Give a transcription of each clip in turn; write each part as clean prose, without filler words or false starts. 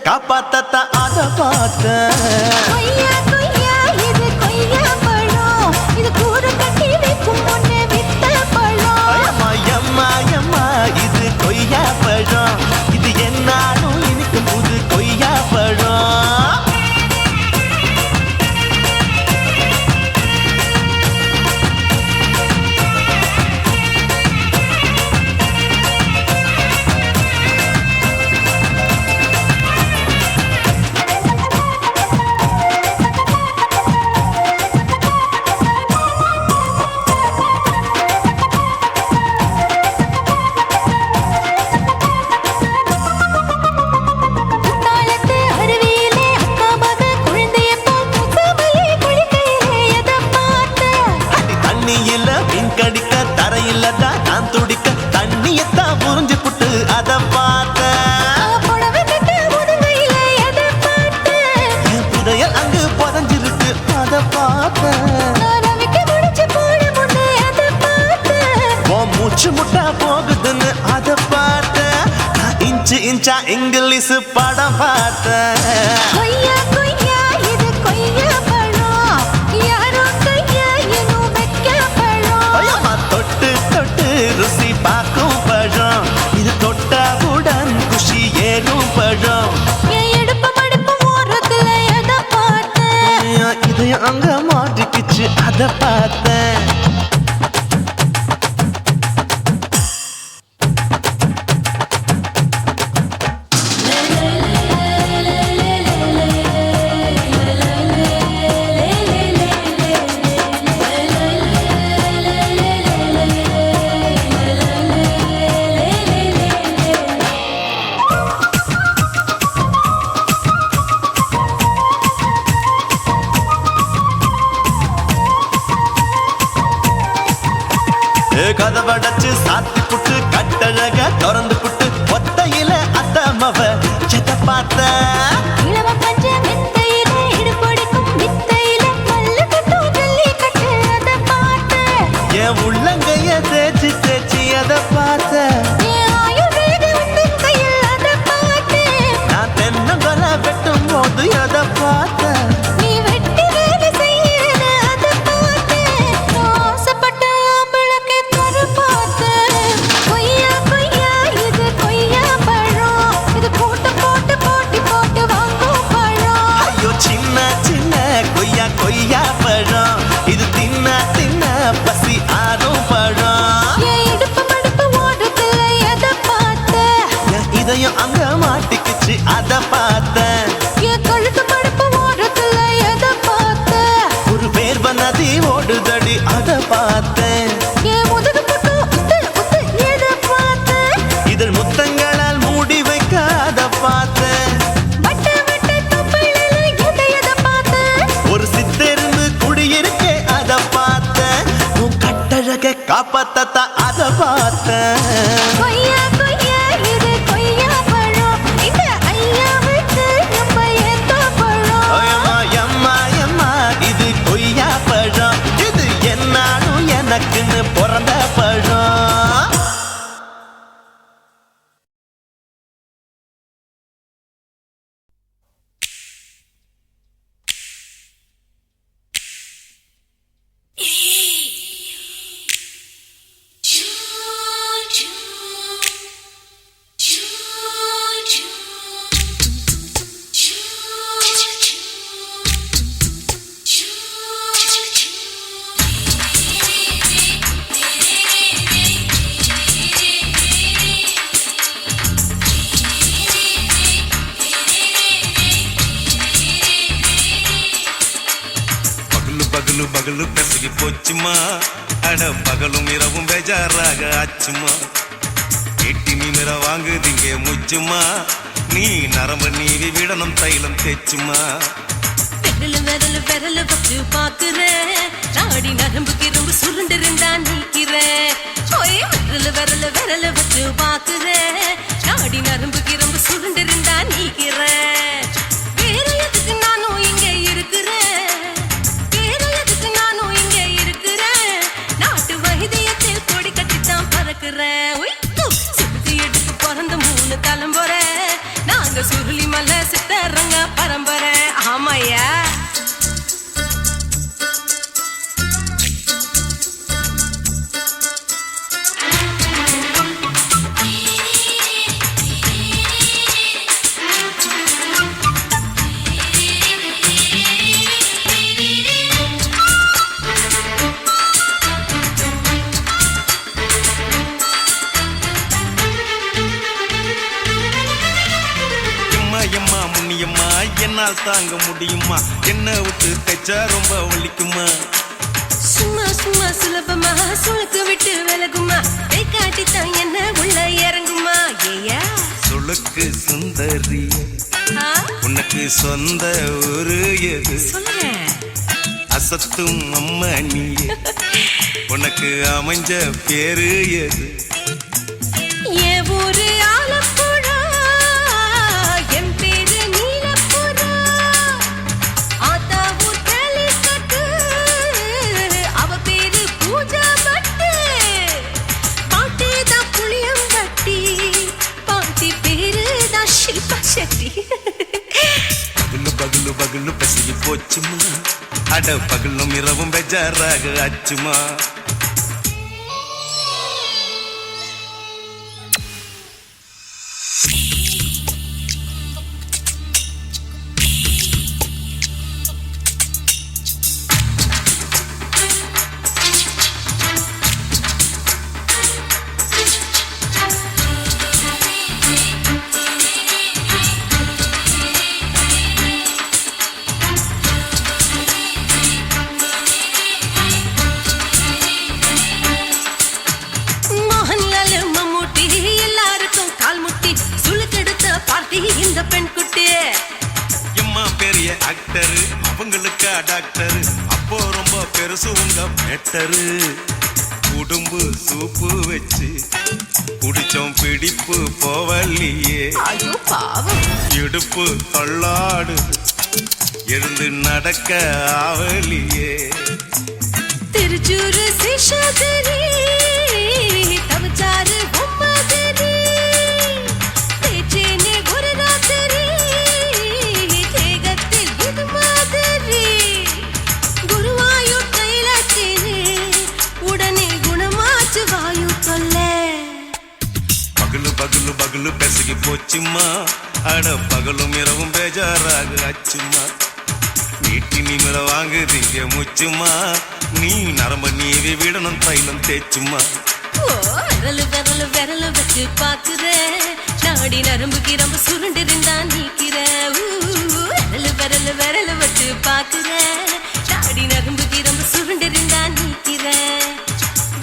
காப்பாத்தா அத பார்த்த கொய்யா கொய்யா இது கொய்யா பழம் இது கூர கட்டி வைக்கும் முன்னே வித்த பழம் அம்மா அம்மா அம்மா இது கொய்யா பழம் இது என்னாலும் எனக்கு புது கொய்யா பழம் முட்டா போகுதுன்னு அத பார்த்த இன்ச்சு இன்ச்சா இங்கிலீஷ் படம் பார்த்த கொய்யா கொய்யா இது கொய்யா பழம் யாரோ கையா இன்னும் வைக்க பழம் தொட்டு தொட்டு ருசி பார்க்கும் பழம் இது தொட்டாவுடன் குஷி ஏறும் பழம் எடுப்பு மடுப்பு ஓரத்துல எத பார்த்த இது அங்க மாட்டிக்கிச்சு அத பார்த்தேன் கதவடைச்சு சாத்தி புட்டு கட்டழக திறந்து புட்டு ஒத்தையில அத்தமவ எதை பார்த்த இளவ பஞ்ச மெத்தையில இடுப்பொடிக்கும் வித்தையில மல்லு கட்டும் ஜல்லி கட்டு அதை பார்த்த என் உள்ளங்கைய தேய்ச்சி தேய்ச்சி அதை பார்த்த என் ஆயுர்வேத உந்தன் கையில் அதை பார்த்த நான் தென்னங்கொல வெட்டும் போது எதை பார்த்த நீ வெட்டி வேலை செய்யறத அதை பார்த்த ஆசைப்பட்ட ஆம்பளுக்கு தர பார்த்த கொய்யா கொய்யா இது கொய்யா பழம் இது போட்டு போட்டு போட்டி போட்டு வாங்கும் பழம் ஐயோ சின்ன சின்ன கொய்யா கொய்யா பழம் இது தின்ன தின்ன பசி ஆறும் பழம் என் இடுப்பு மடுப்பு ஓடுதுல எதை பார்த்த என் இதயம் அங்க மாட்டிக்கிச்சு அதை பார்த்தேன் என் கழுத்து மடுப்பு ஓடுதுல எதை பார்த்த ஒரு வேர்வ நதி ஓடுதடி அதை பார்த்தேன் என் முதுகு புட்டு உத்து உத்து எதை பார்த்த இதழ் முத்தங்களால் மூடி வைக்க அதை பார்த்தேன் வட்ட வட்ட தொப்பையில எதை பார்த்த ஒரு சித்தெருந்து குடியிருக்கே அதை பார்த்தேன் உன் கட்டழக காப்பாத்தத்தான் அதை பார்த்தேன் கொய்யா கொய்யா இது கொய்யா பழம் இந்த ஐயாவுக்கு நம்ம ஏத்த பழம் அம்மா எம்மா எம்மா இது கொய்யா பழம் இது என்னாலும் எனக்குன்னு பிறந்த பழம் பகலு பகலு பெசகி போச்சுமா அட பகலும் இரவும் பேஜாராக ஆச்சுமா எட்டி நிமிர வாங்குதிங்க முச்சுமா நீ நரம்பு நீவி விடணும் தைலம் தேச்சுமா விரல் விரல் வச்சு பாக்குறேன் நாடி நரம்புக்கு ரொம்ப சுருண்டு இருந்தா நீக்கிறேன் விரல் வச்சு பாக்குறேன் நாடி நரம்புக்கு ரொம்ப சுருண்டு இருந்தா நீக்கிறேன் வேற எதுக்கு நானும் இங்க இருக்கிறேன் வேற எதுக்கு நானும் இங்க இருக்கிறேன் நாட்டு வைத்தியத்தில் கொடி கட்டித்தான் பறக்கிறேன் சுத்தி எடுத்து பிறந்த 3 தலைமுறை நாங்க சுருளி மலை சித்தரங்க பரம்பரை ஆமாய்யா எம்மா முன்னியம்மா என்னால் தாங்க முடியுமா என்ன விட்டு தைச்சா ரொம்ப வலிக்குமா சும்மா சும்மா சுலபமா சுளுக்கு விட்டு விலகுமா கை காட்டித்தான் என்ன உள்ள இறங்குமா ஏயா சுளுக்கு சுந்தரி உனக்கு சொந்த ஊரு எது சொல்றேன் அசத்தும் அம்மா நீ உனக்கு அமைஞ்ச பேரு எது என் ஊரு ஆலப்புழா என் பேரு நீலப்புறா ஆத்தா ஊர் கேலிக்கட்டு அவ பேரு பூஜா பட்டு பாட்டி தான் புளியம்பட்டி பாட்டி பேரு தான் ஷில்பா செட்டி பகலு பகலு பகலு பசிக்கு போச்சுமா அட பகலும் இரவும் பெஜாராக ஆச்சுமா இந்த பெண் குட்டி எம்மா பெரிய ஆக்டரு அவங்களுக்கா டாக்டரு அப்போ ரொம்ப பெருசு உங்க மேட்டரு உடும்பு சூப்பு வச்சு குடிச்சோம் பிடிப்பு போவல்லையே. ஐயோ பாவம். இடுப்பு தள்ளாடு எழுந்து நடக்க ஆவலியே. திருச்சூரு சேஷாதிரி தவச்சாரு பொம்மாதிரி தேச்சேனே ஒரு ராத்திரி தேகத்தில் இது மாதிரி குருவாயூர் தைலத்தேனே உடனே குணமாச்சு வாயு தொல்லை. பகலு பகலு பகலு பெசகி போச்சுமா அட பகலும் இரவும் பேஜாராக ஆச்சுமா. வீட்டி நிமிர வாங்குதீங்க முச்சுமா நீ நரம்ப நீவி விடணும் தைலம் தேச்சுமா. ஓ விரலு விரலு விரல வச்சு பாக்குற நாடி நரம்பு கிரம்பு சுருண்டு இருந்தா நீக்கிற. விரலு விரலு விரல வச்சு பாக்குற நாடி நரம்பு கிரம்பு சுருண்டு இருந்தா நீக்கிற.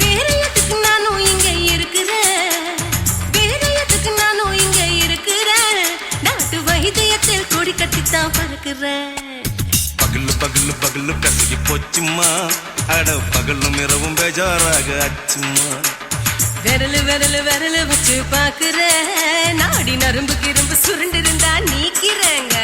வேற எதுக்கு நானும் இங்க இருக்கிறேன், வேற எதுக்கு நானும் இங்க இருக்கிறேன். நாட்டு வைத்தியத்தில் கொடி கட்டித்தான் பறக்கிறேன். பகலு பகலு பகலு பெசகி போச்சுமா அட பகலும் இரவும் பேஜாராக ஆச்சுமா. விரலு விரலு விரல வச்சு பாக்குற நாடி நரம்பு கிரம்பு சுருண்டு இருந்தா நீக்கிறேங்க.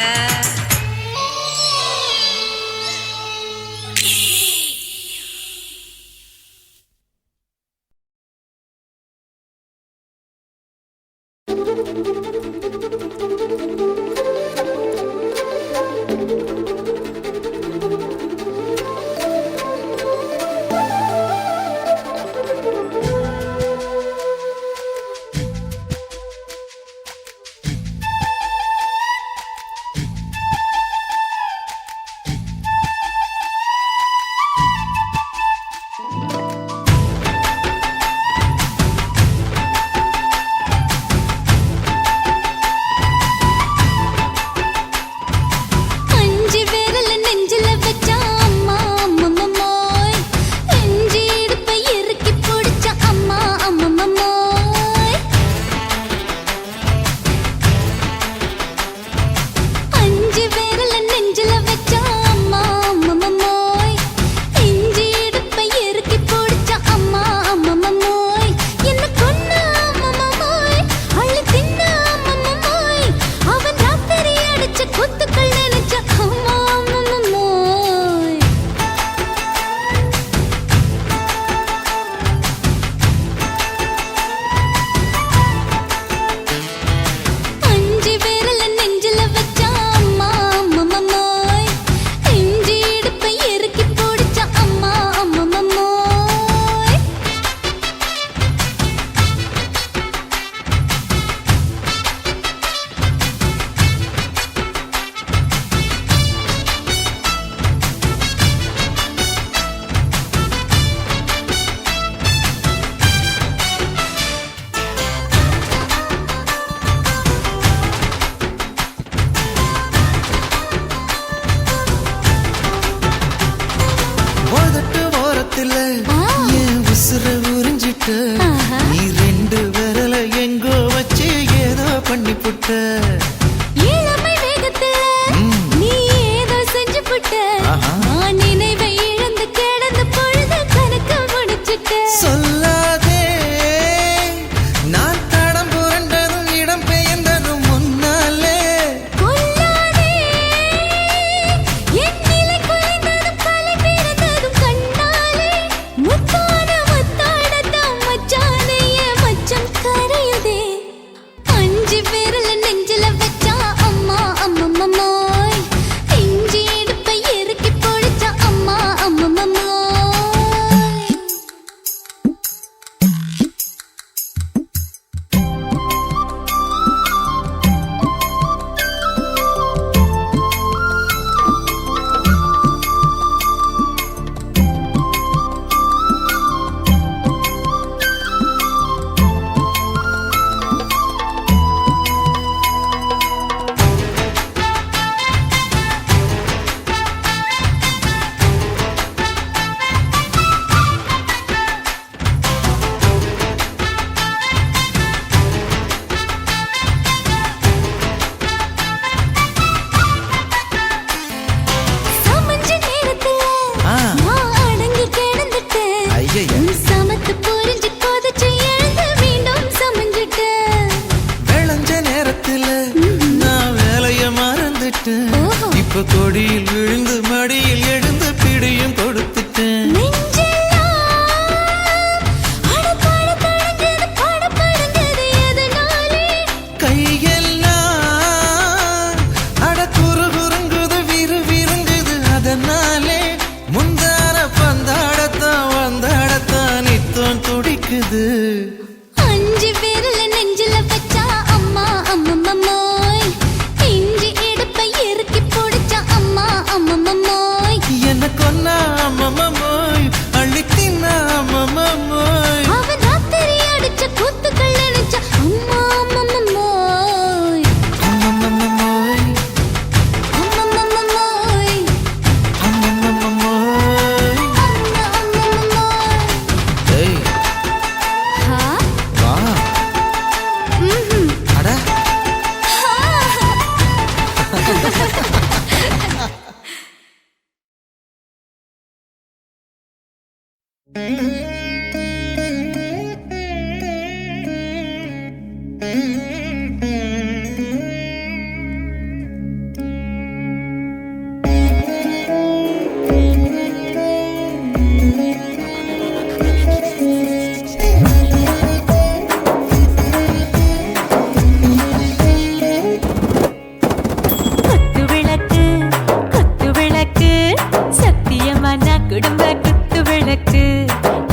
குடும்ப குத்து விளக்கு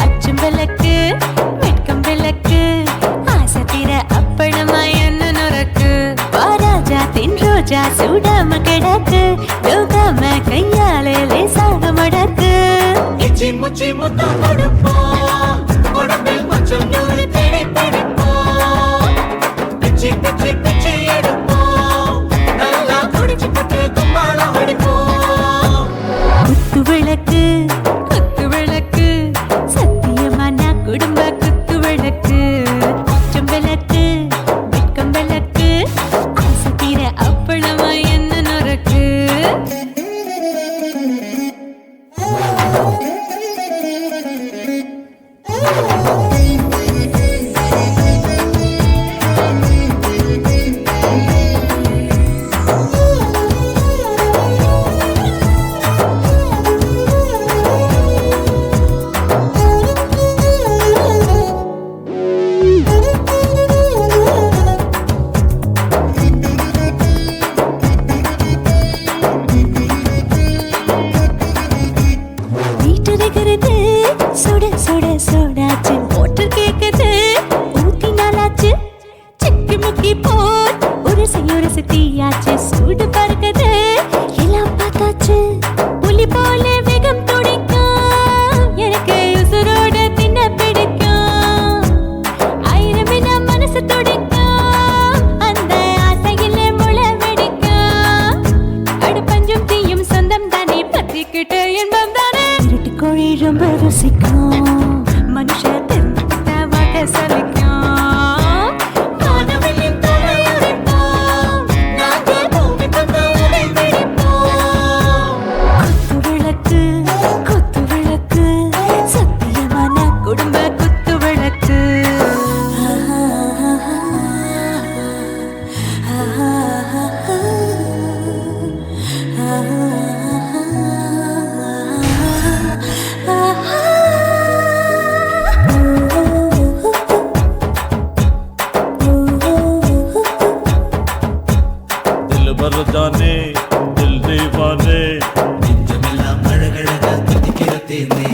அச்சும் விளக்கு வெட்கம் விளக்கு ஆசை தீர அப்பளமா என்ன நுறக்கு வாராஜா தின் ரோஜா சூடாம கிடக்கு யோகாம கையாலே லேசாக மடக்கு இச்சி முச்சி முத்தம் கொடுப்போம் உடம்பில் மச்சம் நூறு தேடி பிடிப்போம் பிச்சி பிச்சி பிச்சி எடுப்போம் நல்லா குடிச்சு பட்டு கும்பாளம் அடிப்போம் குத்து விளக்கு குத்து விளக்கு சத்தியமான குடும்ப குத்து விளக்கு அச்சம் விளக்கு வெட்கம் விளக்கு ஆசை தீர அப்பளமா என்ன நுறக்கு சுட சுட சுடாச்சு மோட்டர் கேக்குது ஊத்தி நாளாச்சு சிக்கி முக்கி போல் உரசி தீயாச்சு சூடு பறக்குது எல்லாம் பார்த்தாச்சு புலி போல வேகம் துடிக்கும் எனக்கு உசுரோட தின்ன பிடிக்கும் ஆயிரம் வினா மனசு துடிக்கும் அந்த ஆசையிலே முளை வெடிக்கும் அடு பஞ்சும் தீயும் சொந்தம் தானே பத்திக்கிட்டு இன்பம் தானே கோழி ரொம்ப ருசிக்கும் மனுஷ தெரிஞ்சுக்கிட்ட வாக்க சலிக்கும் வானவெளியின் தலை உடைப்போம் நாங்கள் பூமி தந்த உடை வெடிப்போம் குத்து விளக்கு சத்தியமான குடும்ப குத்து விளக்கு जाने दिल दीवाने நெஞ்சமெல்லாம் அழகழகா தித்திக்கிற தேனே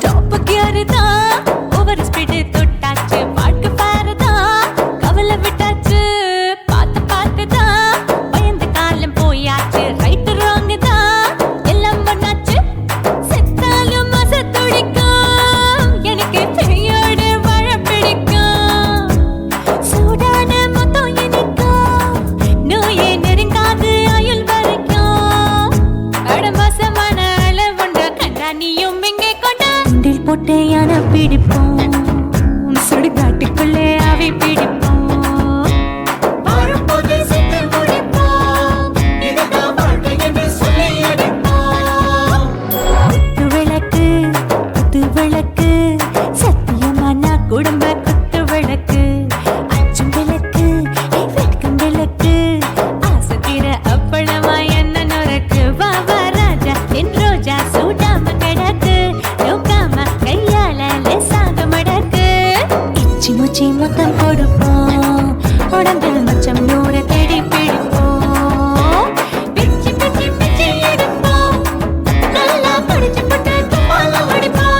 டாப் கியர் தான் ஓவர் ஸ்பீட் தொட்டாச்சு பாட்டு பாரு தான் கவலை விட்டாச்சு பார்த்து தான் பயந்து காலம் போயாச்சு ரைட் ராங் தான் எல்லாம் பண்ணாச்சு செத்தாலும் மச துடிக்கும் எனக்கு பெரியோடு வாழ பிடிக்கும் சூடான மொத்தம் இனிக்கும் நோயே நெருங்காது ஆயுள் வரைக்கும் அடமோசமான அளவுண்ட கண்டா நீயும் இங்கே கொண்ட உண்டில் போட்டு யானை பிடிப்போம் சுடுகாட்டுக்குள்ளே அவை பிடிப்போம் வரும்போது செத்து முடிப்போம் இதுதான் வாழ்க்கை என்று சொல்லி அடிப்போம் குத்து விளக்கு சத்தியமான குடும்ப குத்து விளக்கு அச்சும் விளக்கு வெட்கம் விளக்கு ஆசை தீர அப்பளமா என்ன நுறக்கு வா ராஜா என் ரோஜா சூடாம கிடக்கு யோகாம கையால லேசாக மடக்கு இச்சி முச்சி மொத்தம் கொடுப்போம் உடம்பில் மச்சம் நூறு தேடி பிடிப்போம் பிச்சி பிச்சி பிச்சி எடுப்போம் நல்லா படிச்சு போட்டு தும்பால அடிப்போம்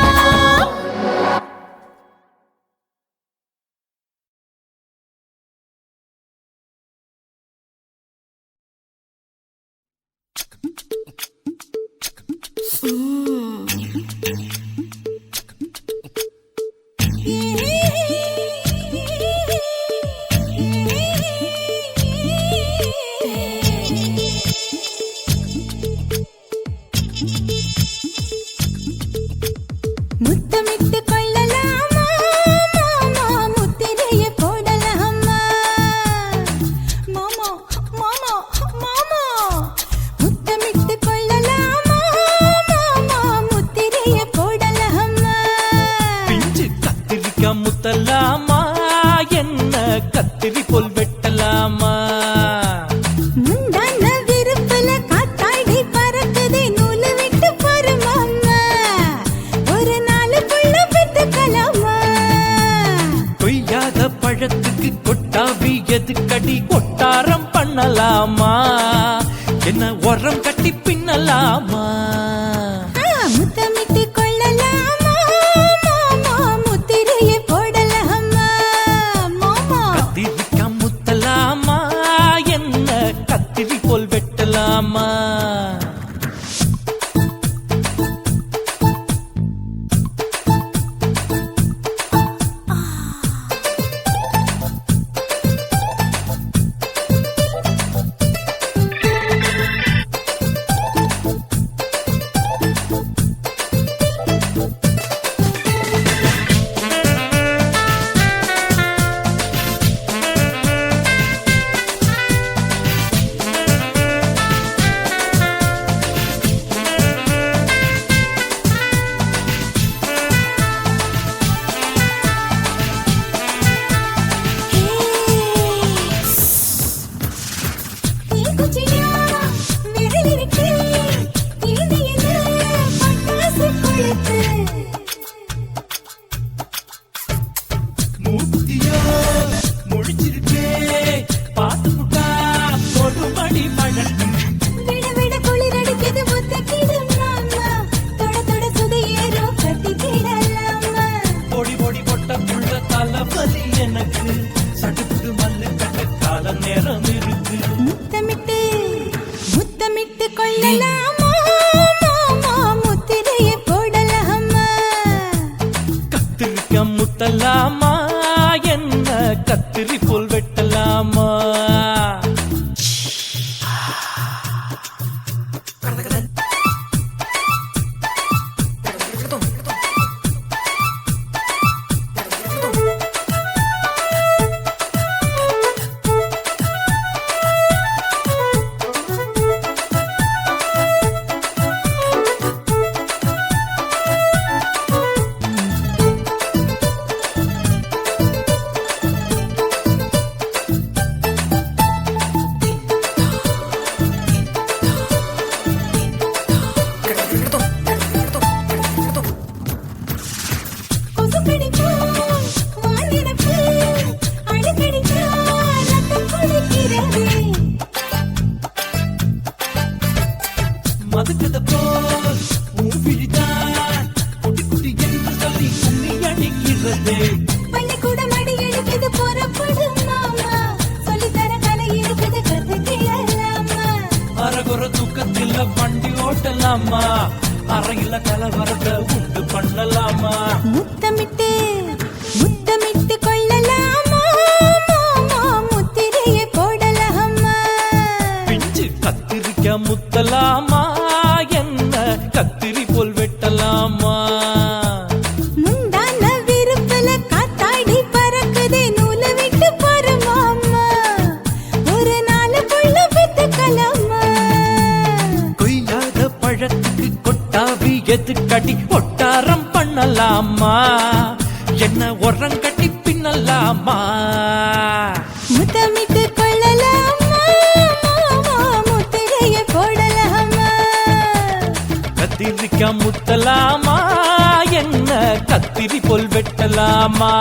முத்தமிட்டு கொள்ளலாமா மாமா முத்திரைய போடலாமா மாமா மாமா மாமா முத்தமிட்டு கொள்ளலாமா மாமா கத்திரி போல் வெட்டலாமா முந்தான விருப்புல காத்தாடி பறக்குதே நூலு விட்டு பாரு மாமா ஒரு நாலு புள்ள பெத்துக்கலாமா கொய்யாத பழத்துக்கு கொட்டாவி எதுக்கடி கொட்டாரம் பண்ணலாமா என்ன உரம் கட்டி பின்னலாமா முத்தமிட்டு கொள்ளலாமா மாமா முத்திரையை போடலாமா மாமா கத்திரிக்கா முத்தலாமா என்ன கத்திரி போல் வெட்டலாமா மூத்தியோ முடிச்சிருக்கே பாத்து புட்டா கொடுமடி பழக்கம் பொடி பொடி பொட்ட புள்ள தலைவலி எனக்கு சடுக்கு மல்லு கட்ட கால நேரம் இருக்கு முத்தமிட்டு முத்தமிட்டு கொள்ளலாமா மாமா முத்திரையை போடலாமா கத்திரிக்கா முத்தலாமா என்ன கத்திரி போல் வெட்டலாமா மதுக்கத போல் ஊவிழிதான் குட்டி குட்டி என்று சொல்லி கும்மி அடிக்கிறதே பள்ளிக்கூடம் அடி எழுக்குது புறப்படு மாமா சொல்லித்தர கலை இருக்குது கத்துக்கலாமா அரகுற தூக்கத்தில் வண்டி ஓட்டலாமா அறையில கலவரத்தை உண்டு பண்ணலாமா முத்தமிட்டு முத்தமிட்டு கொள்ளலாமா மாமா முத்திரையை போடலாமா பிஞ்சு கத்திரிக்கா முத்தலாமா என்ன கத்திரி போல் வெட்டலாமா முந்தான விருப்புல காத்தாடி பறக்குதே நூலு விட்டு பாரு மாமா ஒரு நாலு புள்ள பெத்துக்கலாமா கொய்யாத பழத்துக்கு கொட்டாவி எதுக்கடி ஒட்டாரம் பண்ணலாமா என்ன உரம் கட்டி பின்னலாமா முத்தமிட்டு கொள்ளலாமா மாமா முத்திரையை போடலாமா கத்திரிக்கா முத்தலாமா என்ன கத்திரி போல் வெட்டலாமா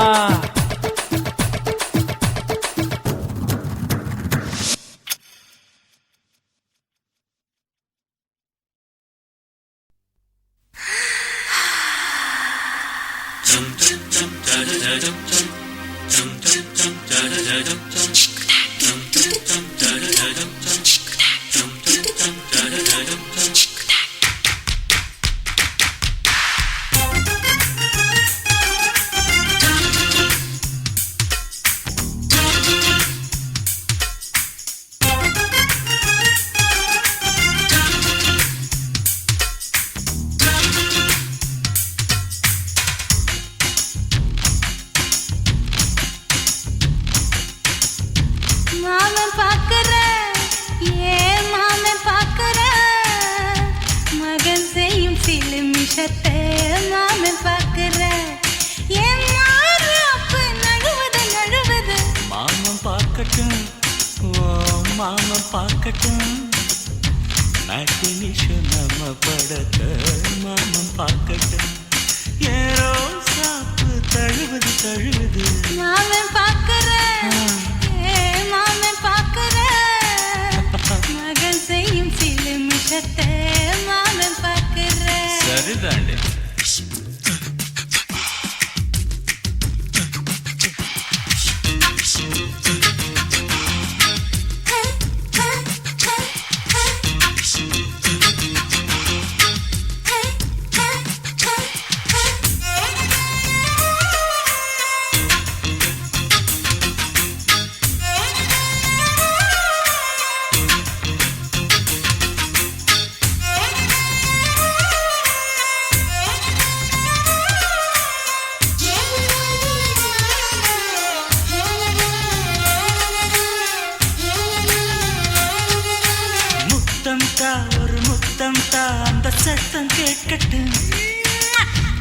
பார்க்கட்டும் ஓ மாமன் பார்க்கட்டும் மேட்டினிஷன் நம்ம படத்தை மாமன் பார்க்கட்டும் ஏரோ சாப்பு தழுவுது தழுவுது மாமன் பார்க்கிறேன் மாமன் பார்க்கிறேன் மகன் செய்யும் சில மிஷத்தை மாமன் பார்க்கிறேன் சரிதாண்டி ஒரு முத்தம் தா அந்த சத்தம் கேட்கட்டும்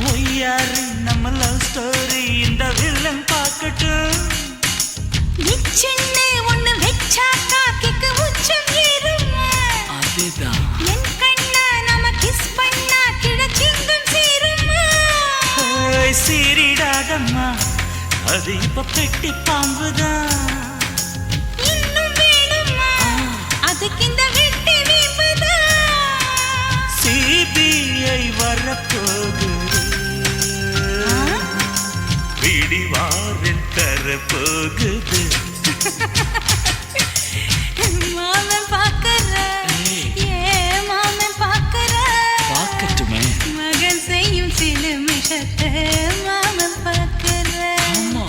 ஒய்யாரு நம்ம லவ் ஸ்டோரி இந்த வில்லன் பார்க்கட்டும் சின்ன ஒண்ணு வெச்சா காக்கிக்கு உச்சம் ஏறுமா அதுதான் என் கண்ணா நாம கிஸ் பண்ணா கிழச்சிங்கம் சேருமா சீரிடாதம்மா அது இப்ப பெட்டி பாம்புதான் இன்னும் வேணுமா அதுக்கு இந்த வெட்டி வீம்புதான் சிபிஐ வரப்போகுது பிடிவாரில் தரப்போகுது மாமன் பார்க்கற மாமன் பார்க்கற பார்க்கட்டுமே மகன் செய்யும் சில மிஷத்தை மாமன் பார்க்கற ஆமா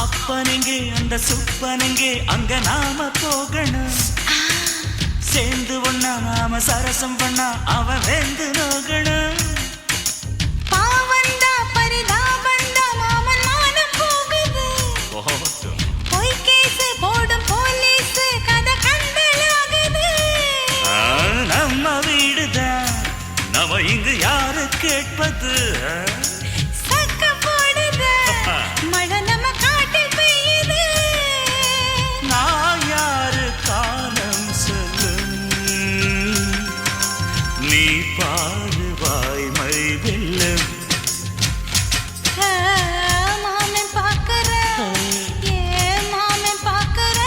அப்பனெங்கே அந்த சுப்பனெங்கே அங்க நாம போகணும் சேர்ந்து ஒண்ணா நாம சரசம் பண்ணா அவன் வெந்து நோகணும் பாவந்தா பரிதாபந்தா மாமன் மானம் போகுது பொய் கேஸ் போடும் போலீஸ் கதை கண்டலாகுது நம்ம வீடுதான் நம்ம இங்கு யாரு கேட்பது சக்க போடுது மழை நம்ம காட்டில் பெய்யுது நான் யாரு காலம் சொல்லும் நீ பாரு வாய்மை வெல்லும் மாமன் பார்க்கற மாமன் பார்க்கற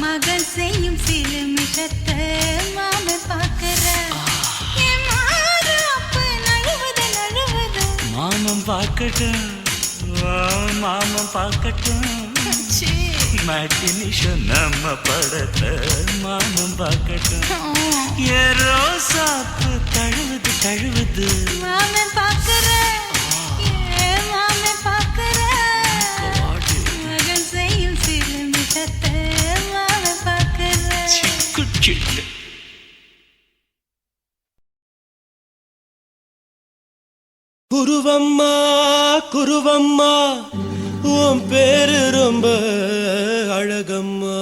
மகன் செய்யும் சில மிஷத்தை மாமன் பார்க்கற மாமன் பார்க்கட்டும் மாமன் பார்க்கட்டும் மேட்டினிஷன் நம்ம படத்தை மாமன் பார்க்கட்டும் ஏரோ சாப்பு தழுவுது தழுவுது மாமன் பார்க்கற மாமன் பார்க்கற மகன் செய்யும் சில மிஷத்தை மாமன் பார்க்கற குச்சிட்டு குருவம்மா குருவம்மா உன் பேரு ரொம்ப அழகம்மா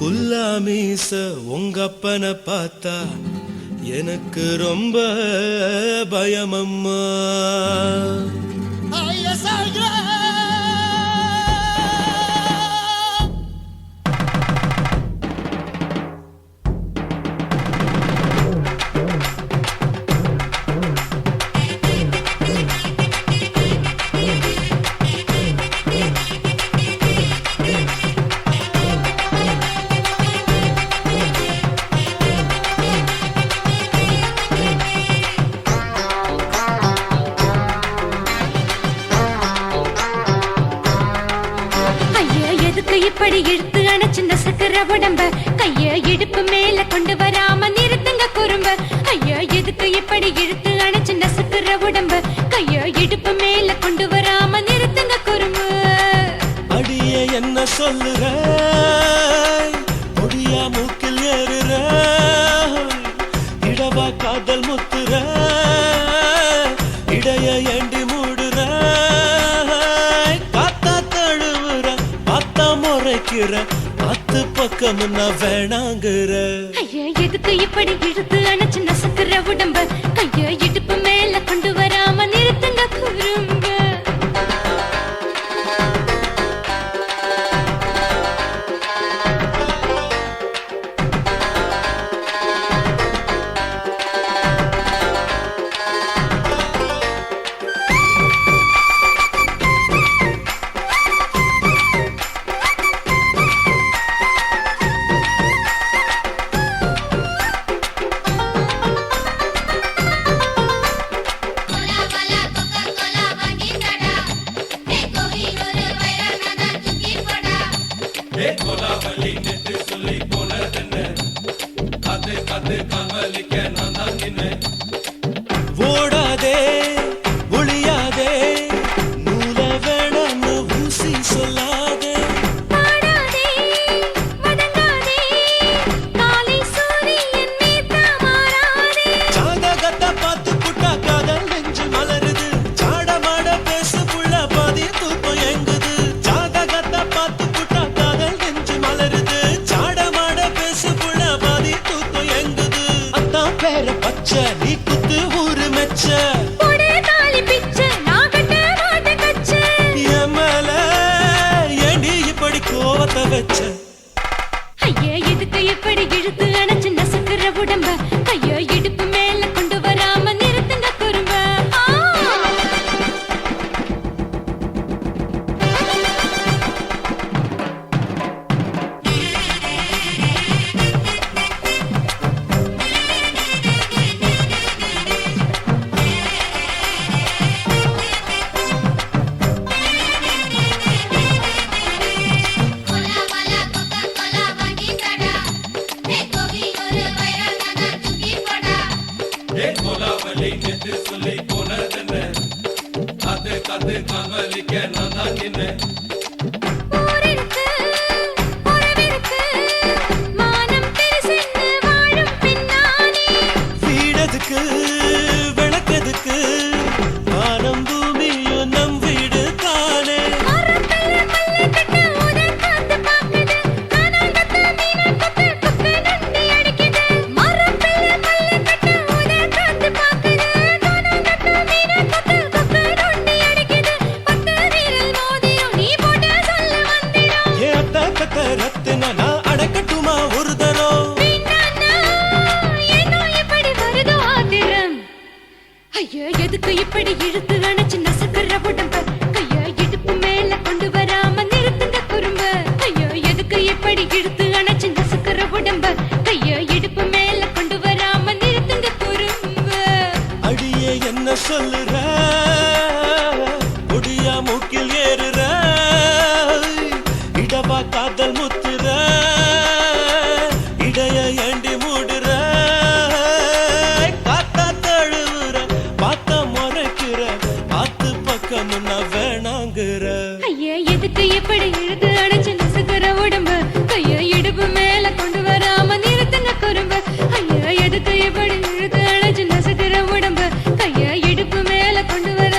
குல்லாமீச உங்க அப்பனை பார்த்தா எனக்கு ரொம்ப பயமம்மா எதுக்கு இப்படி இழுத்து அணைச்சு நசுக்கிற உடம்ப கைய இடுப்பு மேல கொண்டு வராம நிறுத்துங்க குறும்ப ஐயா எதுக்கு இப்படி இழுத்து அணைச்சு நசுக்கிற உடம்ப கைய இடுப்பு மேல கொண்டு வராம நிறுத்துங்க குறும்ப அடியே என்ன சொல்லுற முடியா மூக்கில் ஏறுற இடவா காதல் முத்துற இடைய ஏண்டி மூடுற காத்தா தழுவுற பார்த்தா முறைக்கிற பத்து பக்கம் நான் வேணாங்குற ஐயா எதுக்கு இப்படி இழுத்து அணைச்சு நசுக்கிற உடம்ப கைய இடுப்பு மேல கொண்டு வராம நிறுத்துங்க குறும்ப ஓடாதே ஒளியாதே நூல வேணான்னு ஊசி சொல்லாதே பாடாதே வதங்காதே காலை சூரியன் மீது மாறாதே ஜாதகத்தை பார்த்து புட்டா காதல் நெஞ்சு மலருது சாடமாட பேசு புள்ள பாதி தூக்கம் எங்குது ஜாதகத்தை பார்த்து புட்டா காதல் நெஞ்சு மலருது சாடமாட பேசு புள்ள பாதி தூக்கம் எங்குது அத்தான் பேர பச்சை நீ குத்து ஊரு மெச்ச போடே தாலி பிச்சை நான் கட்ட மாட்டேன் கச்சை என் மேல ஏண்டி இப்படி கோவத்தை வச்ச ஐயா எதுக்கு இப்படி இழுத்து அணைச்சு நசுக்கிற உடம்ப கைய இடுப்பு மேல கொண்டு வராம நிறுத்துங்க குறும்ப ஊரிருக்கு உறவிருக்கு மானம் பெருசென்னு வாழும் பின்னானே வீடதுக்கு விளக்கதுக்கு வானம் பூமியும் நம் வீடு தானே மரத்துல மல்லி கட்ட உதன் காத்து பாக்குது கானாங்கத்து மீனாங்கத்து குக்கு நண்டி அடிக்குது மரத்துல மல்லி கட்ட உதன் காத்து பாக்குது கானாங்கத்து மீனாங்கத்து குக்கு நண்டி அடிக்குது பத்து வீரல் மோதிரம் நீ போட்ட சொல்ல வந்திடும் ஏ அத்த கத்த ரத்தின நான் அடக்கட்டுமா ஒரு தரம் வீணானா ஏனோ இப்படி வருது ஆத்திரம் ஐயா எதுக்கு இப்படி இழுத்து அணைச்சு நசுக்கிற உடம்ப கைய இடுப்பு மேல கொண்டு வராம நிறுத்துங்க குறும்ப ஐயா எதுக்கு இப்படி இழுத்து அணைச்சு நசுக்கிற உடம்ப கைய இடுப்பு மேல கொண்டு வராம நிறுத்துங்க குறும்ப அடியே என்ன சொல்லுற முடியா மூக்கில் ஏறுற இடவா காதல் முத்துற இடைய ஏண்டி மூடுற காத்தா தழுவுற பார்த்த முறைக்கிற பார்த்து பக்கம் நான் வேணாங்குற ஐயா எதுக்கு இப்படி இழுத்து அணைச்சு நசுக்கிற உடம்ப கைய இடுப்பு மேல கொண்டு வராம நிறுத்துங்க குறும்ப ஐயா எதுக்கு இப்படி இழுத்து அணைச்சு நசுக்கிற உடம்ப கைய இடுப்பு மேல கொண்டு வர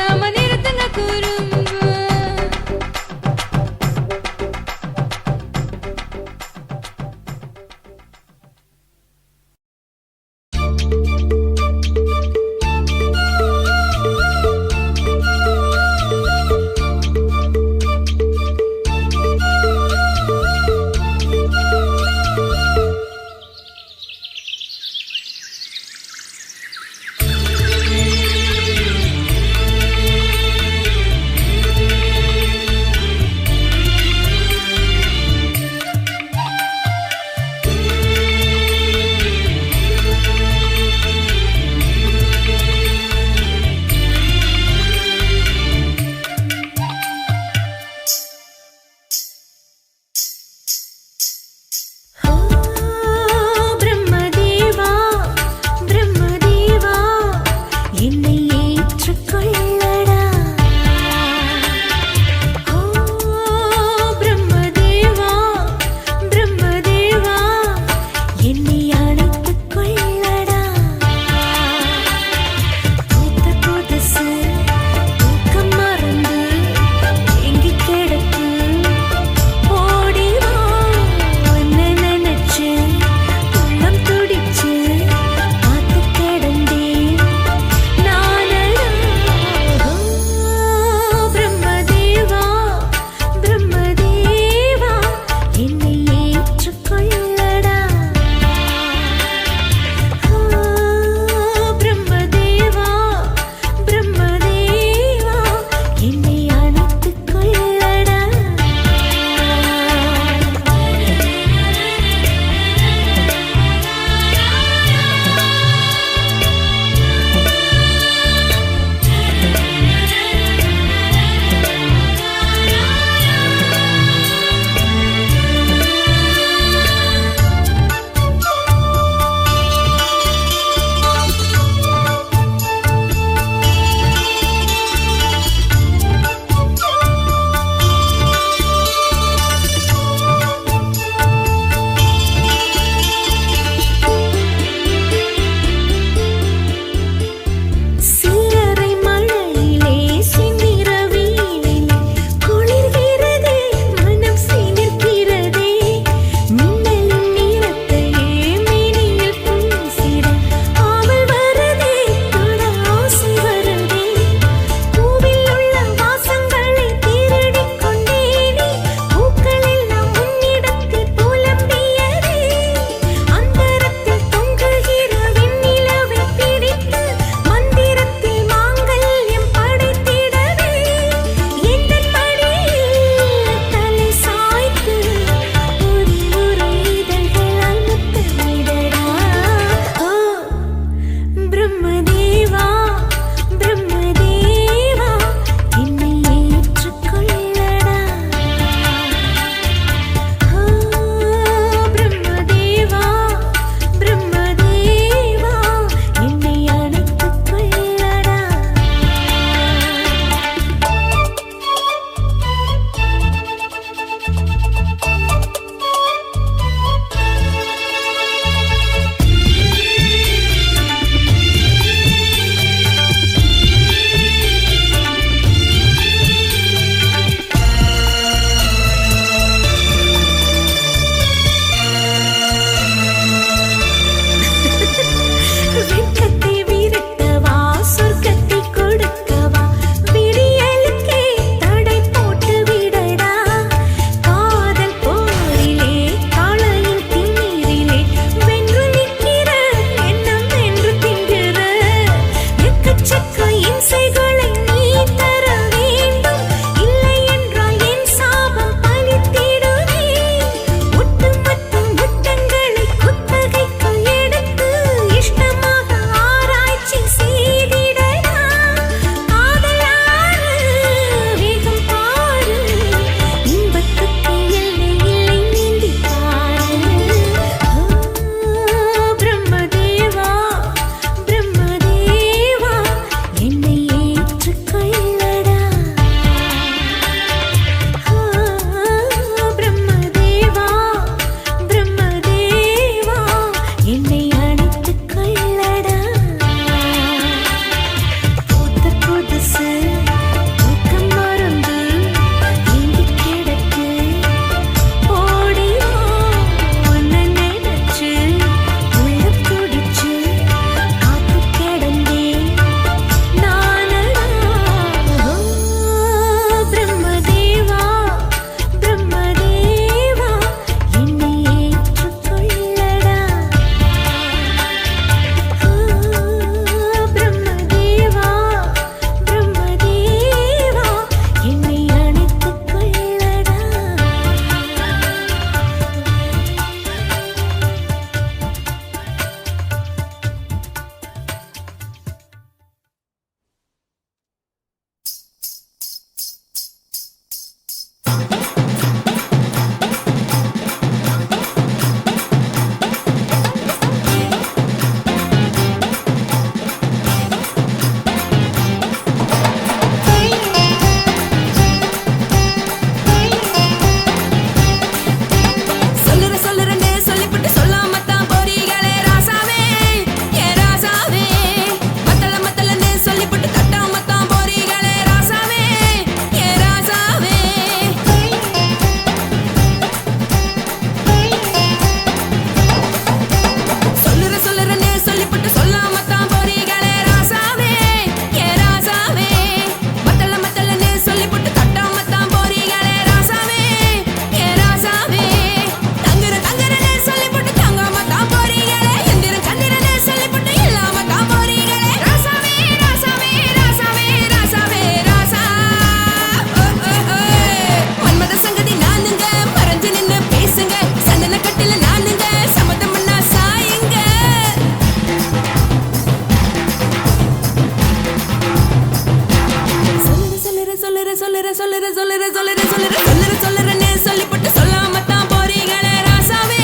சொல்லுறேன்னு சொல்லிப்பட்டு சொல்லாம தான் போறீங்களே ராசாவே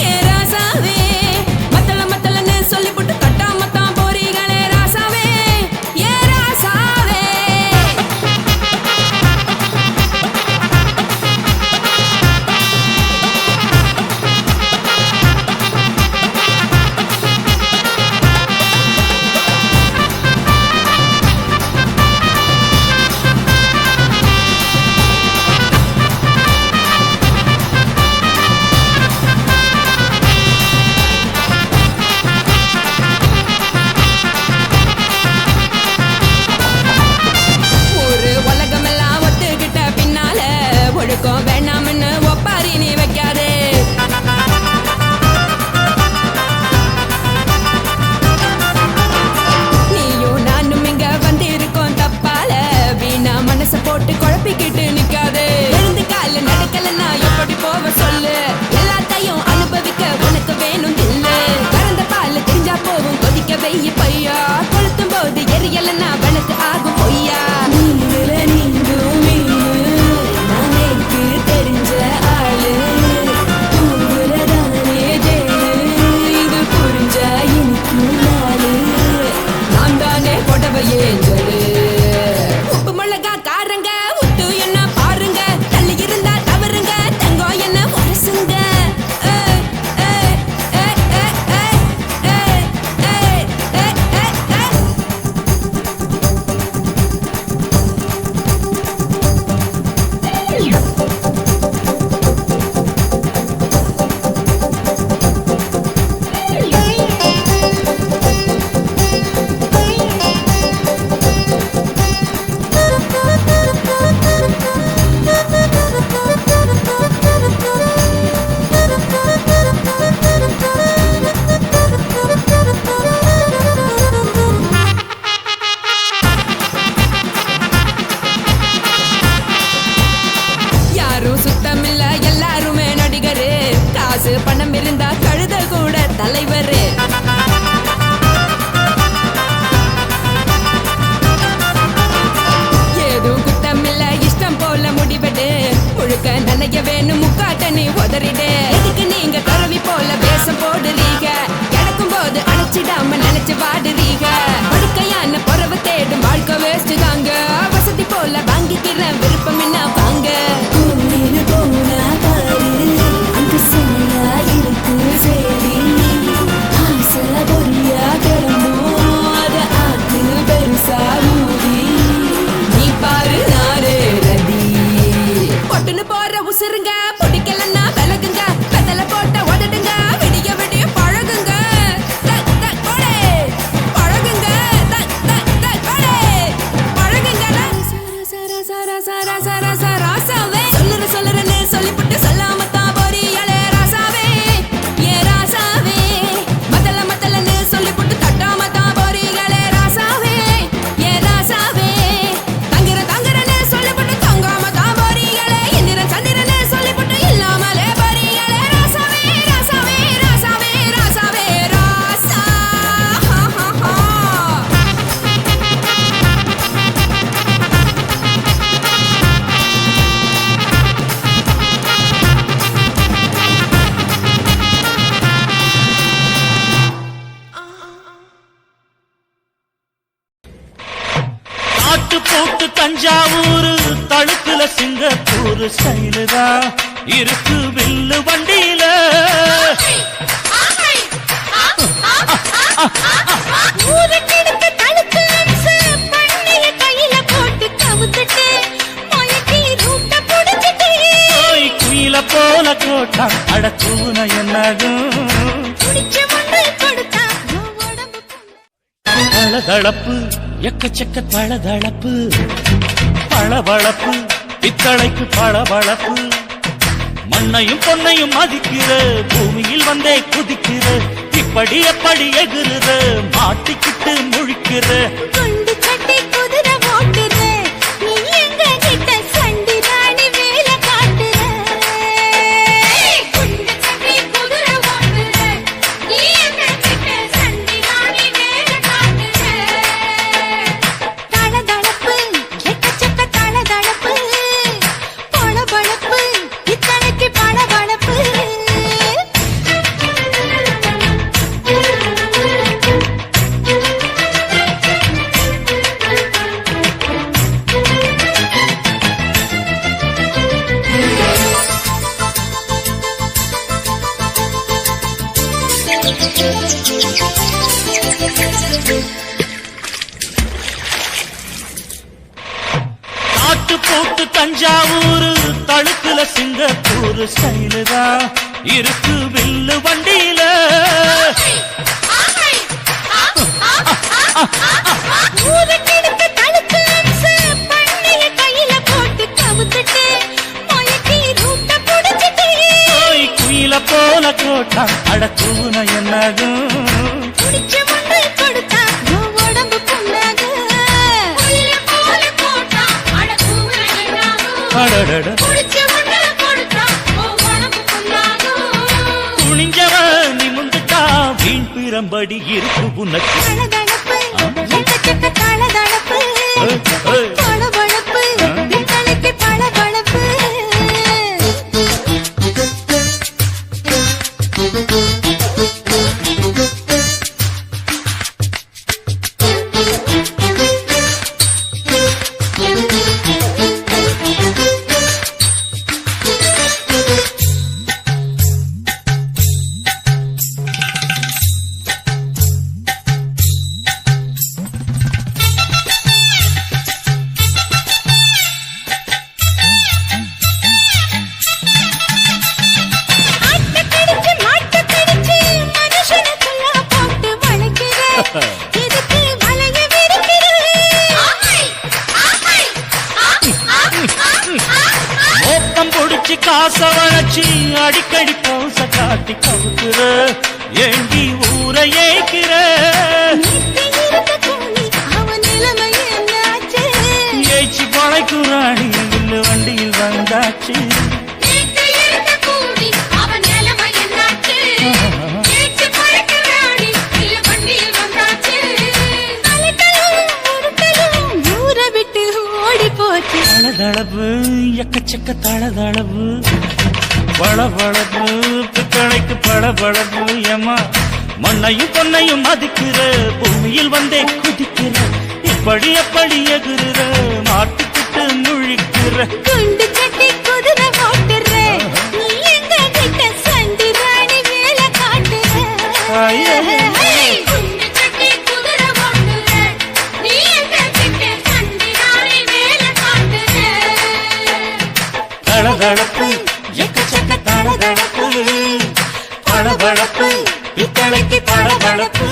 ஏ ராசாவே மத்தலன்னு சொல்லிப்பட்டு கட்டாம தான் போறீங்களே ராசாவே ஏ ராசாவே ஒரு உலகமெல்லாம் ஒத்துக்கிட்ட பின்னால ஒழுக்கம் வேண்டாம்னு ஒப்பாரி நீ வைக்காதே நீயும் நானும் இங்க வந்திருக்கோம் தப்பால வீணா மனச போட்டு குழப்பிக்கிட்டு நிக்காதே எழுந்து கால நடக்கலன்னா எப்படி போவ சொல்லு எல்லாத்தையும் அனுபவிக்க உனக்கு வேணும் தில்லு கறந்த பால் தெரிஞ்சா போவும் கொதிக்க வெய்ய பையா கொளுத்தும் போது எரியலன்னா வனக்கு ஆகும் பொய்யா நீங்கள நீங்கும் மீனு நான் எனக்கு தெரிஞ்ச ஆளு உங்களதானே ஜெயிலு இது புரிஞ்சா எனக்கு நாளு நான் தானே புடவையே ஜெயிலு உப்பு மிளகா காரங்க உத்து என்ன பாருங்க தள்ளி இருந்தா தவறுங்க தங்கம் என்ன வரசுங்க யாரும் சுத்தமில்ல எல்லாருமே நடிகரு காசு பணம் இருந்தா கழுத கூட தலைவரு ஏதும் குத்தமில்ல இஷ்டம் போல முடிவெடு முழுக்க நனைய வேணும் முக்காட்ட நீ உதறிடு எதுக்கு நீங்க கருவி போல வேஷம் போடுறீங்க கிடக்கும் போது அணைச்சிடாம நினைச்சு வாடுறீங்க படுக்கையான பொறவு தேடும் வாழ்க்கை வேஸ்ட் தாங்க வசதி போல வாங்கிக்கிற விருப்பம் என்ன வாங்க போனா பாரு அங்க சிலையா இருக்கு சரி ஆசை பொரியா கிளம்பும் அத ஆத்து பெருசா ஊதி நீ பாரு நாரே ரதி பொட்டுன்னு போற உசுருங்க பிடிக்கலன்னா விலகுங்க கதல போட்ட உதடுங்க விடிய விடிய பழகுங்க கொடே பழகுங்க கொடே பழகுங்க ராசாவே சொல்லுறேன்னு சொல்லிப்புட்டு சொல்லாம தான் போறீங்களே ராசாவே ஏ ராசாவே மத்தலன்னு சொல்லிப்புட்டு தட்டாம தான் போறீங்களே ராசாவே ஏ ராசாவே தங்குறேன்னு சொல்லிப்புட்டு தங்காம தான் போறீங்களே இந்திரன் சந்திரன்னு சொல்லிப்புட்டு இல்லாமலே போறீங்களே ராசாவே ராசாவே ராசாவே ராசாவே ராசா ஆட்டு போட்டு தஞ்சாவூர் தழுக்குல சிங்கப்பூர் ஸ்டைலு தான் இருக்கு வில்லு வண்டியில ஊருக்கெடுத்து தடுத்து அம்சு பண்ணிய கையில போட்டு கவுத்துட்டு மயக்கி ரூட்ட புடிச்சிட்டு போய் குயில போல கோட்டா அடத்தூன என்னதும் குடிச்ச மண்ணு கொடுத்தா உடம்பு பளதளப்பு எக்கச்சக்க தளதளப்பு பளபளப்பு பித்தளைக்கு பளபளப்பு மண்ணையும் பொன்னையும் மதிக்கிற பூமியில் வந்தே குதிக்கிற இப்படி எப்படி எகுறுற மாட்டிக்கிட்டு முழிக்கிற குண்டு சட்டி குதிரை ஓட்டுற நீ எங்க கிட்ட சண்டி ராணி வேலை காட்டுற குண்டு சட்டி குதிரை ஓட்டுற நீ எங்க கிட்ட சண்டி ராணி வேலை காட்டுற தளதளப்பு எக்கச்சக்க தளதளப்பு போட்டு தஞ்சாவூர் தழுக்குல சிங்கப்பூர் ஸ்டைலு தான் இருக்கு வில்லு வண்டியில. ஊருக்கெடுத்து தடுத்து அம்சு பண்ணைய கையில போட்டு கவுத்துட்டு மயக்கி ரூட்ட புடிச்சிட்டு குயில போல கோட்டா அடக்கூன என்னாகும் குடிச்ச மண்ணை கொடுத்தா உன் உடம்பு புண்ணாகும். குயில போல போட்டா அடக்கூன என்னாகும். அடடட குடிச்ச மண்ணை கொடுத்தா உன் உடம்பு புண்ணாகும். துணிஞ்சவன் நிமிந்துட்டா வீண் பிறம்படி இருக்கு உனக்கு. தளதளப்பு எக்கச்சக்க தளதளப்பு பளபளப்பு தலைக்கு பளபளப்பு. ஆட்டக்கடிச்சு மாட்டக்கடிச்சு மனுஷனுக்குள்ள போட்டு வளைக்கிற எதுக்கு வளைய விரிக்கிற. மோப்பம் பொடிச்சு காச வளைச்சு அடிக்கடி பௌச காட்டி கவுக்குற ஏண்டி ஊரை ஏய்க்கிற. நீத்தி இருக்க கூலி அவன் நிலைமை என்னாச்சு. ஏய்ச்சி பழைக்குறாடி வில்லு வண்டியில் வந்தாச்சு. நீத்தி இருக்க கூலி அவன் நிலைமை என்னாச்சு. ஏச்சு பறக்கிறாடி இல்ல வண்டியில் வந்தாச்சு. அலட்டலும் உருட்டலும் ஊரை விட்டு ஓடி போச்சு. தளதளவு எக்கச்சக்க தளதளவு பளபளப்பு பித்தளைக்கு பளபளப்பு ஏமா மண்ணையும் பொன்னையும் மதிக்கிற பூமியில் வந்தே குதிக்கிற இப்படி எப்படி எகுற மாட்டுக்கிட்டு முழிக்கிற. குண்டு கட்டி குதிரை ஓட்டுற நீ எங்க கிட்ட சண்டி ராணி வேலை காட்டுற. ஐயே. குண்டு கட்டி குதிரை ஓட்டுற நீ எங்க கிட்ட சண்டி ராணி வேலை காட்டுற. தளதளப்பு எக்கச்சக்க தளதளப்பு பளபளப்பு பித்தளைக்கு பளபளப்பு.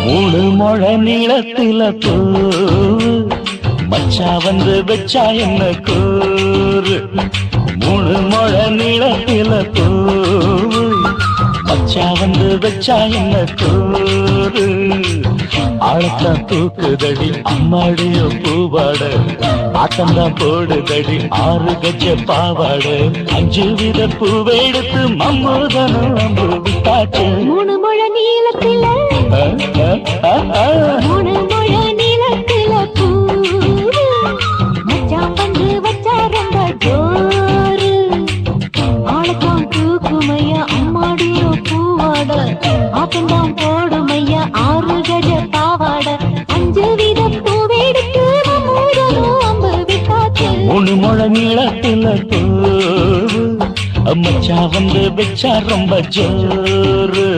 மூணு முழ நீளத்தில பூ மச்சா வந்து வச்சா என்ன கூறு. மூணு முழ நீளத்தில பூ மச்சா வந்து வச்சா என்ன கூறு. ஆழத்தான் தூக்குதடி அம்மாடிய பூவாட ஆட்டம்தான் போடுதடி 6 கஜ பாவாட 5 வித பூவெடுத்து மம்மூதனும் அம்பு விட்டாச்சு. 3 முழ நீளத்தில 3 முழ நீளத்தில பூ மச்சான் வந்து வச்சா ரொம்ப ஜோரு. ஆளத்தான் தூக்குமையா அம்மாடியோ பூவாட ஆட்டம்தான் போடுமையா 6 கஜ பாவாட 5 வித பூவெடுத்து மம்மூதனும் அம்பு விட்டாச்சு. 3 முழ நீளத்தில பூ மச்சா வந்து வச்சா ரொம்ப ஜோரு.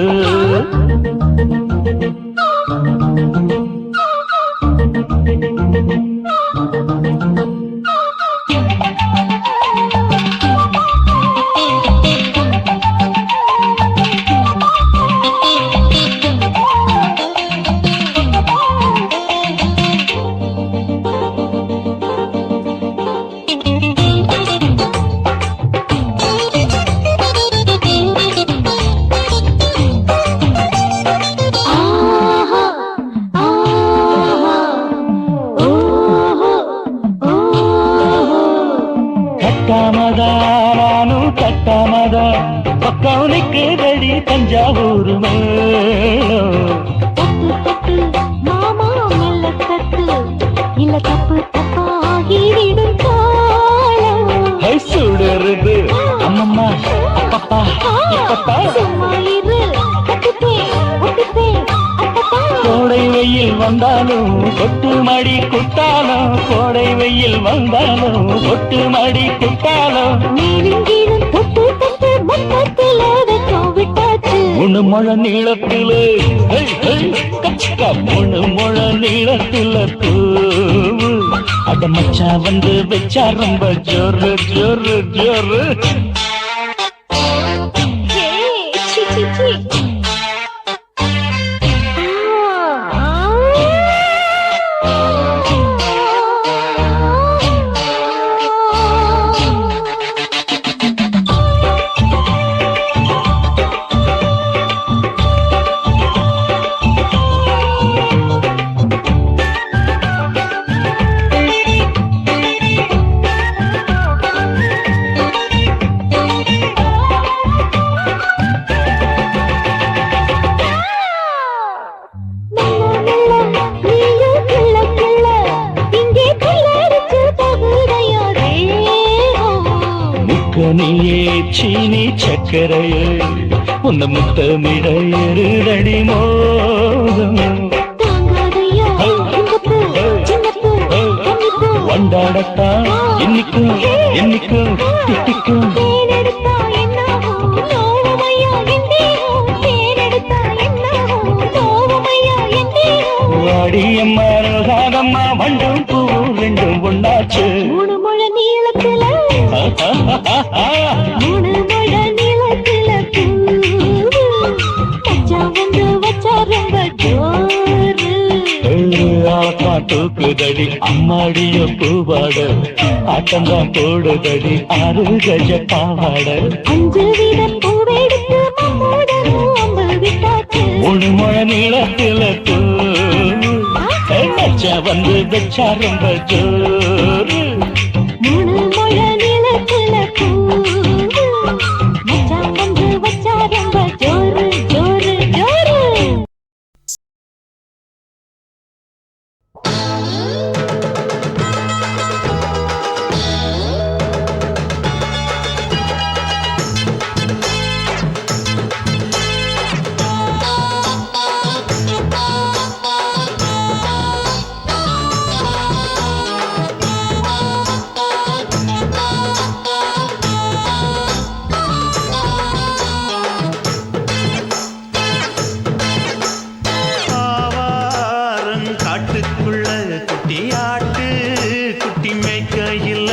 கட்டாமதா பக்கம் நிற்குதடி தஞ்சாவூர் மேளம். தட்டு தட்டு மாமா மெல்ல தட்டு இல்ல தப்பு தப்பாகிவிடும் காலம். இப்பத்தான் சும்மா இரு கட்டிப்பேன் ஒட்டிப்பேன் அப்பத்தான் கோடை வெயில் வந்தாலும் கொட்டு மடி குத்தாலும் கோடை வெயில் வந்தாலும் கொட்டு மடி குத்தாலும் மேலும் கீழும் தொட்டு தொட்டு மொத்தத்தில் வெக்கம் விட்டாச்சு முழு முழ நீளத்திலே கச்சிக்கா முழு முழ நீளத்தில பூவு அட மச்சா வந்து வச்சா ரொம்ப ஜோரு ஜோரு ஜோரு சி சி சி நீயே சீனி சக்கரையே உன்ன முத்தமிட எருதடி மோகம் வண்டாடத்தான் என்னைக்கும் என்னைக்கும் திட்டிக்கும் வாடியம்மா ரோசாதம்மா வண்டும் பூ ரெண்டும் ஒண்ணாச்சு மூணு முழ நீளத்துல மூணு முழ நீளத்துல மச்சான் வந்து வச்சா ரொம்ப ஜோரு தூக்குதடி அம்மாடிய பூவாட ஆட்டம்தான் போடுதடி 6 கஜ பாவாட 5 வீத பூவெடுத்து மாமோடனும் அம்பு விட்டாச்சு மூணு முழ நீளத்தில மச்சா வந்து வச்சா ரொம்ப ஜோரு மூணு முழ நீளத்துல மச்சான் வந்து வச்சா ரொம்ப ஜோரு ஜோரு ஜோரு காட்டுக்குள்ள குட்டி ஆட்டு குட்டி மேய்க்கையில்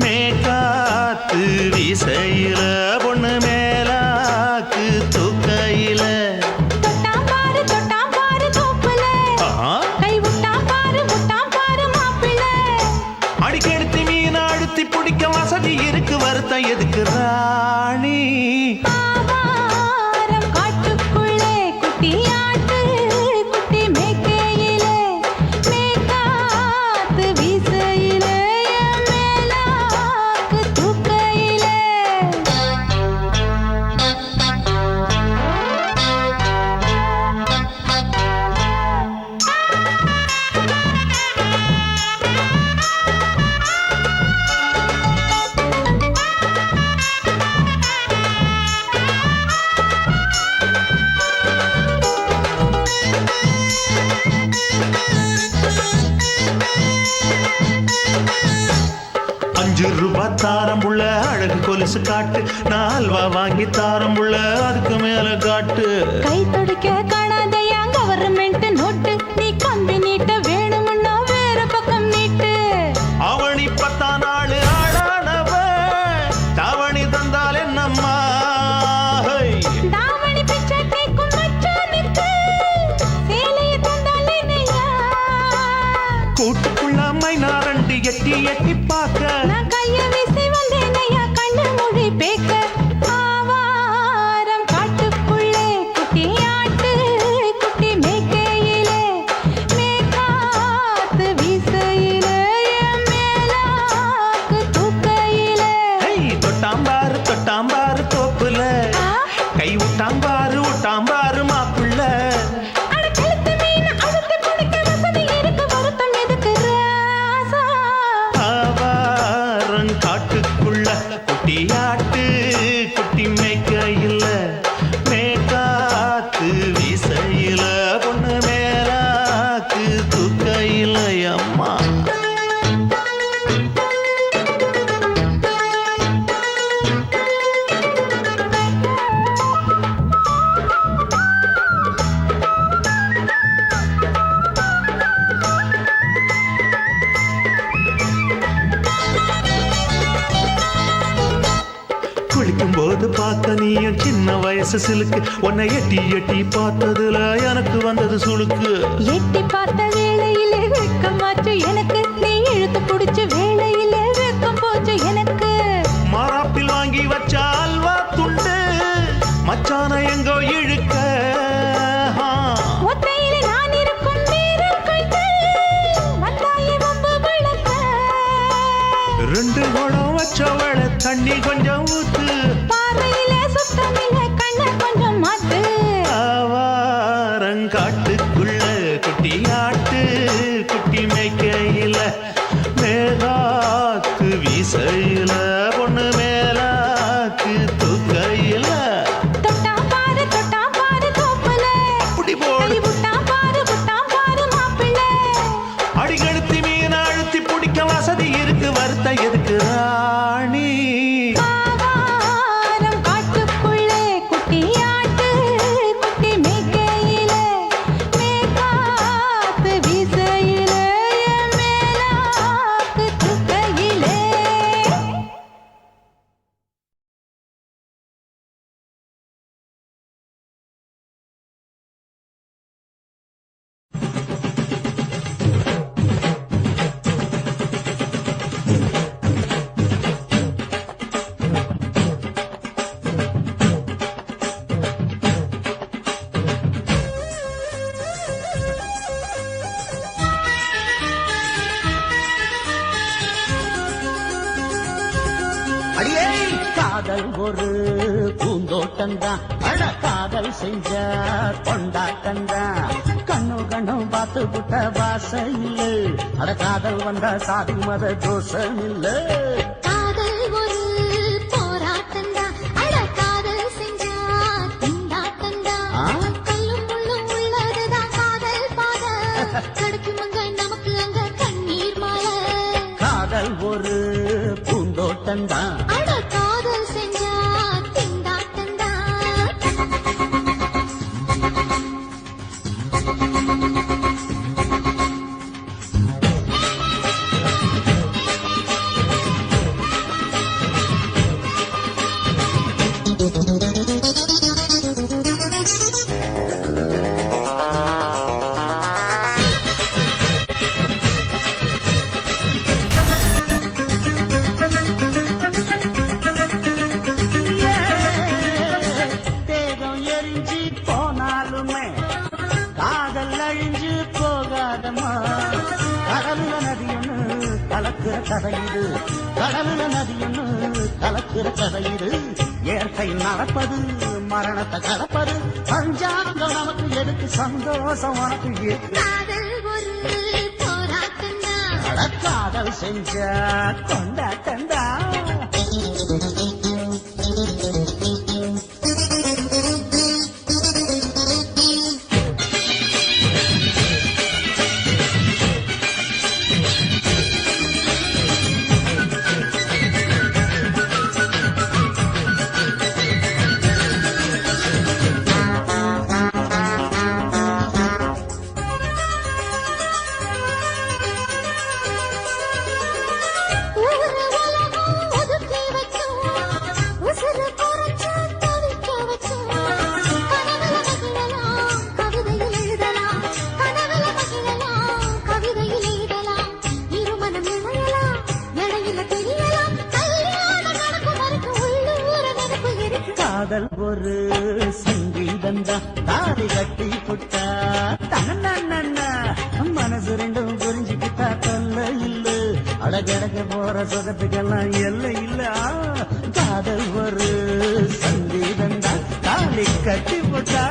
மேக்காத்து வீசையில பொண்ணு மேலாக்கு தூக்கையில தொட்டாம் பாரு தோப்புல கை விட்டாம் பாரு மாப்பிள்ள அடிக்கெடுத்து மீன் அழுத்தி பிடிக்க வசதி இருக்கு வருத்தம் எதுக்கு ராணி ஆவாரம் காட்டுக்குள்ளே குட்டி ஆட்டு குட்டி மேய்க்கையிலே மேய்க்காத்து வீசையிலே மேலாக்கு தூக்கையிலே ₹5 தாரம் உள்ள அழகு கொலுசு காட்டு 4 வாங்கி தாரம் உள்ள அதுக்கு மேல காட்டு கை தொடுக்க காணாதையா கவர்மெண்ட் நோட்டு நீ கம்பி நீட்ட வேணும்னா வேற பக்கம் நீட்டு அவனி 10 நாள் ஆளானவ தாவணி தந்தால் என்னம்மா தாவணி பிச்சை கேக்கும் மச்சானுக்கு சேலையை தந்தாலே நையா கூட்டுக்குள்ள மைனாரண்டி எட்டி எட்டி பார்க்க நான் கைய வீசி வந்தேன் ஐயா கண்ணு மொழி பேக்க ஆவாரம் காட்டுக்குள்ளே குட்டி ஆட்டு குட்டி மேய்க்கையிலே மேய்க்காத்து வீசையிலே மேலாக்கு தூக்கையிலே தொட்டாம்பாரு தோப்புல கை விட்டாம்பாரு மாப்பிள்ள அட கழுத்து மீன் அழுத்து பிடிக்க வசதி இருக்கு வருத்தம் எதுக்கு ராசா லேச சிலுக்கு உன்னை எட்டி எட்டி பார்த்ததுல எனக்கு வந்தது சுளுக்கு எட்டி பார்த்த வேளையிலே வெட்கமாச்சு எனக்கு நீ இழுத்து பிடிச்ச வேளையிலே வெட்கம் போச்சு எனக்கு மாறாப்பில் வாங்கி வச்ச அல்வா துண்டு மச்சான எங்கோ இழுக்க ஒத்தையிலே நான் இருக்கும் நேரம் கண்டு வந்தாயே வம்பு விளக்க ரெண்டு குடம் வச்சவள தண்ணி கொஞ்சம் ஊத்து பார்வையிலே சுத்தமில்லை கண்ண கொஞ்சம் மாத்து ஆவாரங்காட்டுக்குள்ள குட்டி ஆட்டு குட்டி மேய்க்கையில மேலாக்கு வீசையில பொண்ணு மேலாக்கு தூக்கையில தொட்டா பாரு தோப்புல அப்படி போடு விட்டா பாரு மாப்பிள்ளை அடிகழுத்தி மீன் அழுத்தி பிடிக்க வசதி இருக்கு வருத்த எதுக்கு ராணி ஆவாரம் காட்டுக்குள்ளே குட்டியாட்டு குட்டி மேய்க்கையில மேற்காத்து வீசையில என் மேலாக்கு தூக்கையிலே அடியே காதல் ஒரு பூந்தோட்டம்தான் அட காதல் செஞ்ச கொண்டாட்டம்தான் கண்ணு பார்த்து புட்ட வாசையில் அட காதல் வந்த சாதி மத தோஷம் இல்ல காதல் ஒரு போராட்டம்தான் அட காதல் செஞ்சா திண்டாட்டம்தான் கல்லும் முள்ளும் உள்ளதுதான் காதல் பாத கிடைக்குமங்க நமக்கு அங்க கண்ணீர் மாலை காதல் ஒரு பூந்தோட்டம்தான் அட காதல் செஞ்சா திண்டாட்டம்தான் தேகம் எரிஞ்சு போனாலுமே காதல் அழிஞ்சு போகாதமா கடலுல நதியொன்னு கலக்கிற கதையிடு கடலுல நதியொன்னு கலக்கிற கதையிடு இயற்கை நடப்பது மரணத்தை கலப்பது பஞ்சாங்கம் நமக்கு எதுக்கு சந்தோஷம் உனக்கு இருக்கு காதல் ஒரு போராட்டம்தான் அட காதல் செஞ்ச கொண்டாட்டந்தா ஊரு உலகம் ஒதுக்கி வச்சோம் உசுறு குறைச்சு தவிக்க வச்சோம் கனவுல மகிழலாம் கவிதையில் எழுதலாம் கனவுல மகிழலாம் கவிதையில் எழுதலாம் இருமனம் இணையலாம் இடையில தெரியலாம் கல்யாணம் நடக்கும் வரைக்கும் உள்ளூர நினைப்பு இருக்கு காதல் ஒரு சங்கீதந்தா தாடி கட்டி புட்டா தன்னா மனசு ரெண்டும் புரிஞ்சுக்கிட்டா தொல்ல இல்ல அழகழக போற சொகத்துக்கெல்லாம் எல்லை இல்ல காதல் ஒரு சங்கீதந்தா தாடி கட்டி புட்டா